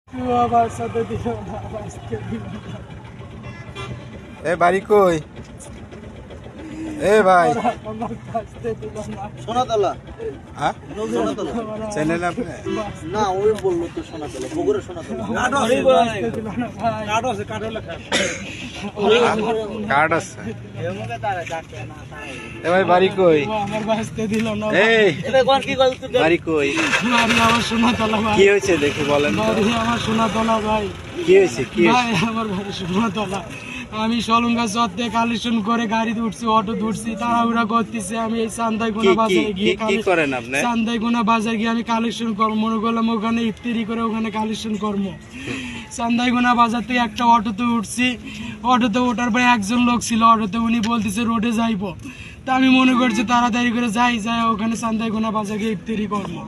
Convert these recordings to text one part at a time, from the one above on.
আমার সাথে দিল না এ বাড়ি কই? এ ভাই আমার কাছে দিল না সোনাতলা হ্যাঁ সোনাতলা চেনেন আপনি? না ওই বললো তো সোনাতলা বগুড়া সোনাতলা কার্ড আছে। এ ভাই বাড়ি কই? আমার বাঁচতে দিল না এই এটা কোন কি কল তুই বাড়ি কই? বাড়ি আমার সোনাতলা ভাই কি হয়েছে দেখি বলেন তো। বাড়ি আমার সোনাতলা ভাই কি হয়েছে কি হয়েছে? ভাই আমার বাড়ি সোনাতলা আমি সলঙ্গা চত্বে কালেকশন করে গাড়িতে উঠছি অটো উঠছি তাড়াহুড়া করতেছি আমি এই চান্দাইগুনা বাজারে গিয়ে কি করেন আপনি? চান্দাইগুনা বাজারে গিয়ে আমি কালেকশন করবো মনে করলাম ওখানে ইফতারি করে ওখানে কালেকশন করবো চান্দাইগুনা বাজার থেকে একটা অটোতে উঠছি অটোতে ওঠার পরে একজন লোক ছিল অটোতে উনি বলতেছে রোডে যাইবো তা আমি মনে করছি তাড়াতাড়ি করে যাই ওখানে চান্দাইগুনা বাজার গিয়ে ইফতারি করবো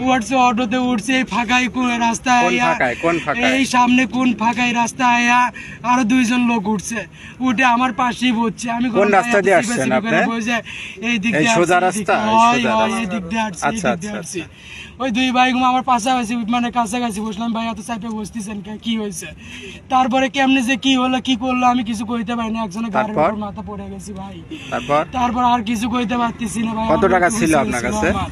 উঠছে অটোতে উঠছে এই ফাঁকাই রাস্তায় কোন ফাঁকায় কোন ফাঁকায়? এই সামনে কোন ফাঁকায় রাস্তা আয়া আরো দুইজন লোক উঠছে উঠে আমার পাশেই বসছে আমি কোন রাস্তা দিয়ে আসছেন আপনি? এই দিক এই দিয়ে সোজা আসছি, রাস্তা? হয়, সোজা হয়, রাস্তা। এই দিক দিয়ে আসছি, এই আচ্ছা, দিক দিয়ে আচ্ছা, আসছি। ওই দুই ভাই আমার পাশাপাশি মানে কাছাকাছি বসলাম ভাই এত চাইপে বসতেছেন কি হয়েছে তারপরে কেমনে যে কি হলো কি করলো আমি কিছু কইতে পারিনি একজনের গাড়ির তারপর? উপর মাথা পড়ে গেছি ভাই তারপর তারপর আর কিছু কইতে পারতেছি না ভাই কত আমার টাকা একটু ছিল হুঁশিয়ারি আপনার ছিল কাছে? আমার।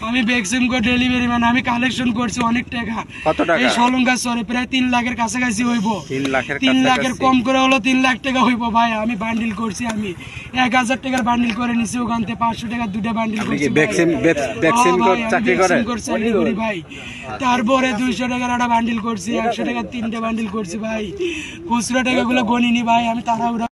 আমি ভ্যাকসিন করে ডেলিভারি মানে আমি কালেকশন করছি অনেক টাকা কত টাকা? এই সলঙ্গা সরে প্রায় 3 লাখের কাছাকাছি হইব 3 লাখের 3 লাখের কাছাকাছি? কম করে হলো 3 লাখ টাকা হইব ভাই আমি বান্ডিল করছি আমি 1000 টাকার বান্ডিল করে নিছি ওখান থেকে 500 টাকার দুটো বান্ডিল আপনি করছি কি ভ্যাকসিন চাকরি করেন? করি ভাই তারপরে 200 টাকার একটা বান্ডিল করছি 100 টাকার 3টে বান্ডিল করছি ভাই খুচরা টাকাগুলো গণিনি ভাই আমি তাড়াহুড়া